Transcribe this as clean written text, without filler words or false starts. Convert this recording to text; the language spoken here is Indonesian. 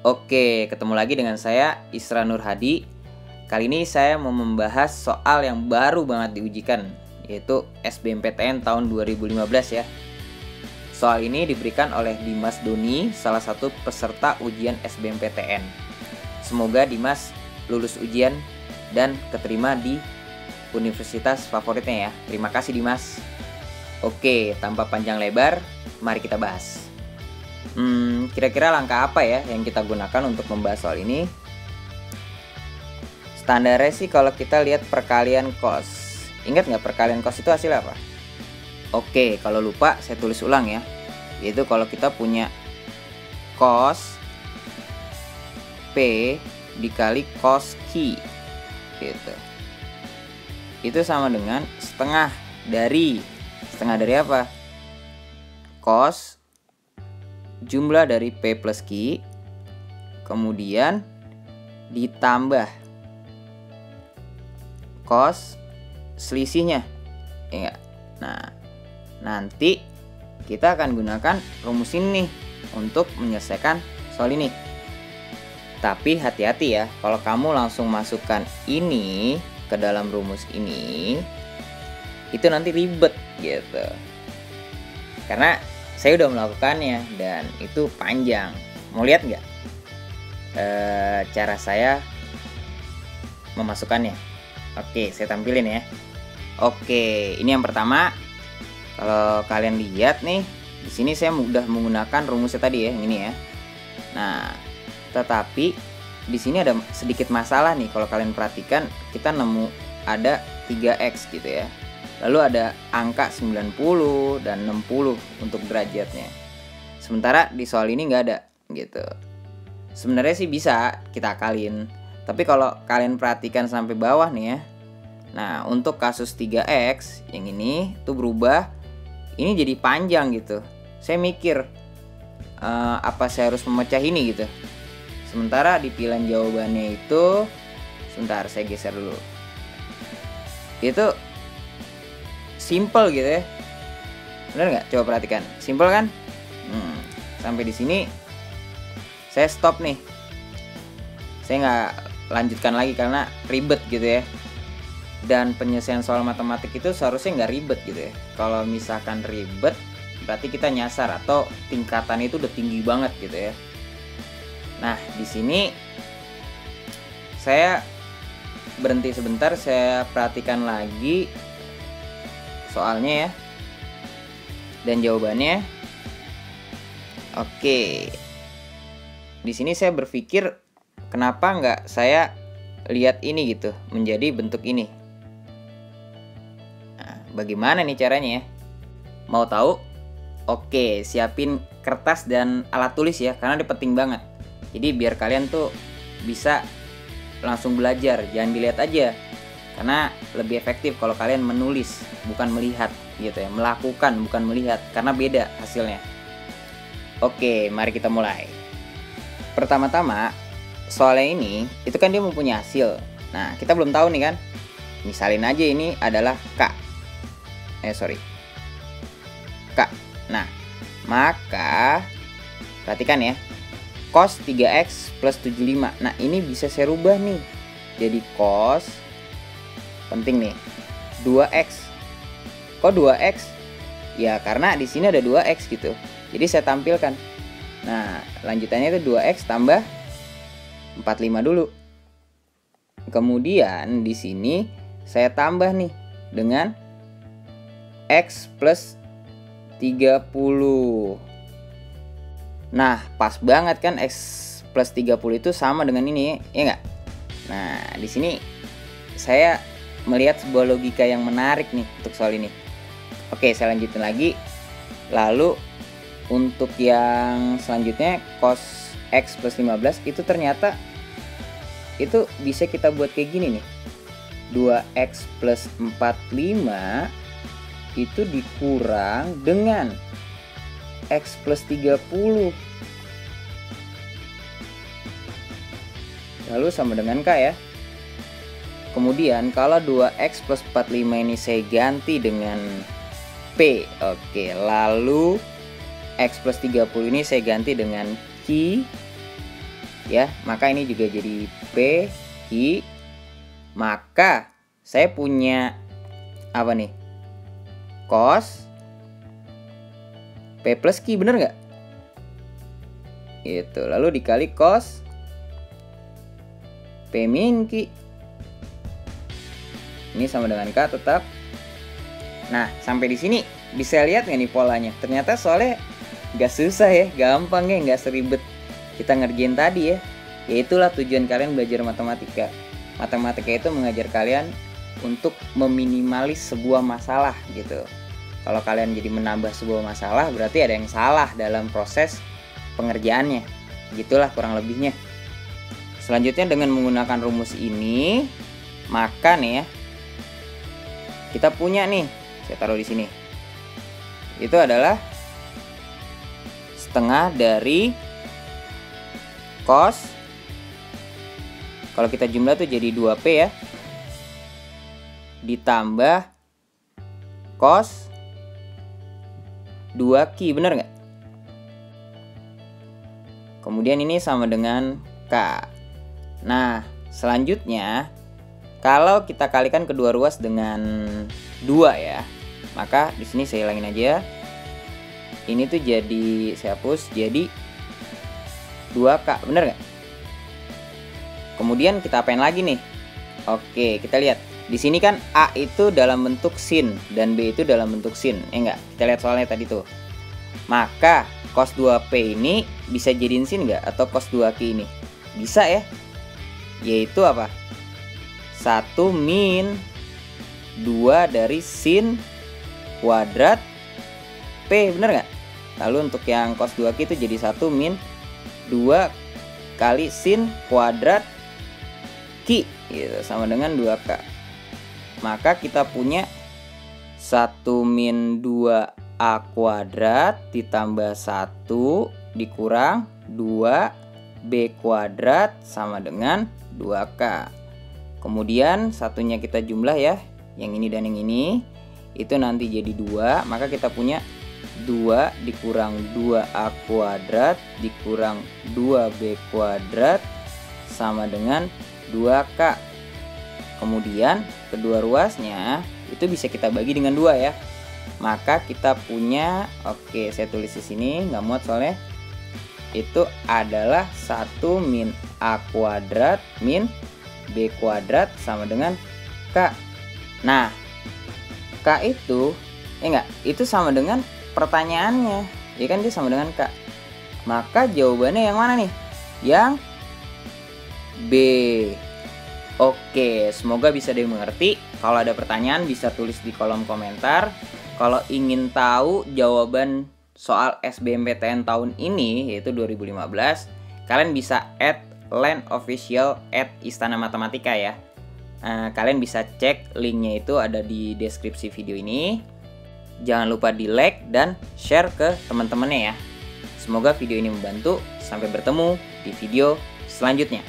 Oke, ketemu lagi dengan saya Isra Nur Hadi. Kali ini saya mau membahas soal yang baru banget diujikan, yaitu SBMPTN tahun 2015 ya. Soal ini diberikan oleh Dimas Doni, salah satu peserta ujian SBMPTN. Semoga Dimas lulus ujian dan keterima di universitas favoritnya ya. Terima kasih Dimas. Oke, tanpa panjang lebar, mari kita bahas. Kira-kira langkah apa ya yang kita gunakan untuk membahas soal ini? Standarnya sih kalau kita lihat perkalian cos. Ingat nggak perkalian cos itu hasil apa? Oke, kalau lupa saya tulis ulang ya. Yaitu kalau kita punya cos P dikali cos Q gitu. Itu sama dengan setengah dari apa? Cos jumlah dari P plus Q kemudian ditambah cos selisihnya ya enggak? Nah, nanti kita akan gunakan rumus ini untuk menyelesaikan soal ini. Tapi hati-hati ya, kalau kamu langsung masukkan ini ke dalam rumus ini, itu nanti ribet gitu. Karena saya udah melakukannya dan itu panjang. Mau lihat nggak cara saya memasukkannya? Oke, saya tampilin ya. Oke, ini yang pertama. Kalau kalian lihat nih, di sini saya udah menggunakan rumusnya tadi ya, ini ya. Nah, tetapi di sini ada sedikit masalah nih. Kalau kalian perhatikan, kita nemu ada 3x gitu ya. Lalu ada angka 90 dan 60 untuk derajatnya. Sementara di soal ini nggak ada gitu. Sebenarnya sih bisa kita akalin. Tapi kalau kalian perhatikan sampai bawah nih ya. Nah, untuk kasus 3x yang ini tuh berubah. Ini jadi panjang gitu. Saya mikir apa saya harus memecah ini gitu. Sementara di pilihan jawabannya itu, sebentar saya geser dulu. Itu simple gitu ya. Benar nggak? Coba perhatikan. Simple kan? Sampai di sini saya stop nih. Saya nggak lanjutkan lagi karena ribet gitu ya. Dan penyelesaian soal matematik itu seharusnya nggak ribet gitu ya. Kalau misalkan ribet, berarti kita nyasar atau tingkatan itu udah tinggi banget gitu ya. Nah, di sini saya berhenti sebentar, saya perhatikan lagi soalnya ya dan jawabannya. Oke, di sini saya berpikir kenapa nggak saya lihat ini gitu menjadi bentuk ini. Nah, bagaimana nih caranya ya? Mau tahu? Oke, siapin kertas dan alat tulis ya, karena ini penting banget. Jadi biar kalian tuh bisa langsung belajar, jangan dilihat aja. Karena lebih efektif kalau kalian menulis, bukan melihat gitu ya. Melakukan, bukan melihat, karena beda hasilnya. Oke, mari kita mulai. Pertama-tama, soalnya ini, itu kan dia mempunyai hasil. Nah, kita belum tahu nih kan. Misalin aja ini adalah K. K. Nah, maka perhatikan ya. Cos 3x plus 75. Nah, ini bisa saya rubah nih. Jadi cos, penting nih, 2x. Kok 2x? Ya karena di sini ada 2x gitu. Jadi saya tampilkan. Nah, lanjutannya itu 2x tambah 45 dulu. Kemudian di sini saya tambah nih dengan x plus 30. Nah, pas banget kan x plus 30 itu sama dengan ini, ya nggak? Nah, di sini saya melihat sebuah logika yang menarik nih untuk soal ini. Oke, saya lanjutin lagi. Lalu untuk yang selanjutnya cos x plus 15 itu ternyata itu bisa kita buat kayak gini nih. 2x plus 45 itu dikurang dengan x plus 30. Lalu sama dengan K ya. Kemudian kalau 2x plus 45 ini saya ganti dengan P. Oke, lalu x plus 30 ini saya ganti dengan Q. ya, maka ini juga jadi P, Q. Maka saya punya apa nih? Cos P plus Q, bener nggak? Gitu, lalu dikali cos P min Q. Ini sama dengan K tetap. Nah, sampai di sini bisa lihat nggak nih polanya? Ternyata soalnya nggak susah ya, gampang ya, nggak seribet kita ngerjain tadi ya. Ya itulah tujuan kalian belajar matematika. Matematika itu mengajar kalian untuk meminimalis sebuah masalah gitu. Kalau kalian jadi menambah sebuah masalah, berarti ada yang salah dalam proses pengerjaannya. Gitulah kurang lebihnya. Selanjutnya dengan menggunakan rumus ini, maka nih ya, kita punya nih, saya taruh di sini. Itu adalah setengah dari cos, kalau kita jumlah tuh jadi 2P ya, ditambah cos 2Q, bener nggak? Kemudian ini sama dengan K. Nah, selanjutnya kalau kita kalikan kedua ruas dengan 2 ya, maka di sini saya hilangin aja. Ini tuh jadi, saya hapus, jadi 2K, bener nggak? Kemudian kita apain lagi nih? Oke, kita lihat. Di sini kan A itu dalam bentuk sin dan B itu dalam bentuk sin. Enggak, kita lihat soalnya tadi tuh. Maka cos 2P ini bisa jadiin sin nggak? Atau cos 2Q ini? Bisa ya. Yaitu apa? 1 min 2 dari sin kuadrat P, bener nggak? Lalu untuk yang cos 2Q itu jadi 1 min 2 kali sin kuadrat Q, gitu, sama dengan 2K. Maka kita punya 1 min 2A kuadrat ditambah 1 dikurang 2B kuadrat sama dengan 2K. Kemudian satunya kita jumlah ya, yang ini dan yang ini, itu nanti jadi 2. Maka kita punya 2 dikurang 2A kuadrat dikurang 2B kuadrat sama dengan 2K. Kemudian kedua ruasnya itu bisa kita bagi dengan 2 ya. Maka kita punya, oke saya tulis di sini, nggak muat soalnya, itu adalah 1 min A kuadrat min B kuadrat sama dengan K. Nah, K itu itu sama dengan pertanyaannya, ya kan, dia sama dengan K. Maka jawabannya yang mana nih? Yang B. Oke, semoga bisa dimengerti. Kalau ada pertanyaan bisa tulis di kolom komentar. Kalau ingin tahu jawaban soal SBMPTN tahun ini, yaitu 2015, kalian bisa add @landofficial @istana matematika ya. Kalian bisa cek linknya, itu ada di deskripsi video ini. Jangan lupa di like dan share ke teman-temannya ya. Semoga video ini membantu. Sampai bertemu di video selanjutnya.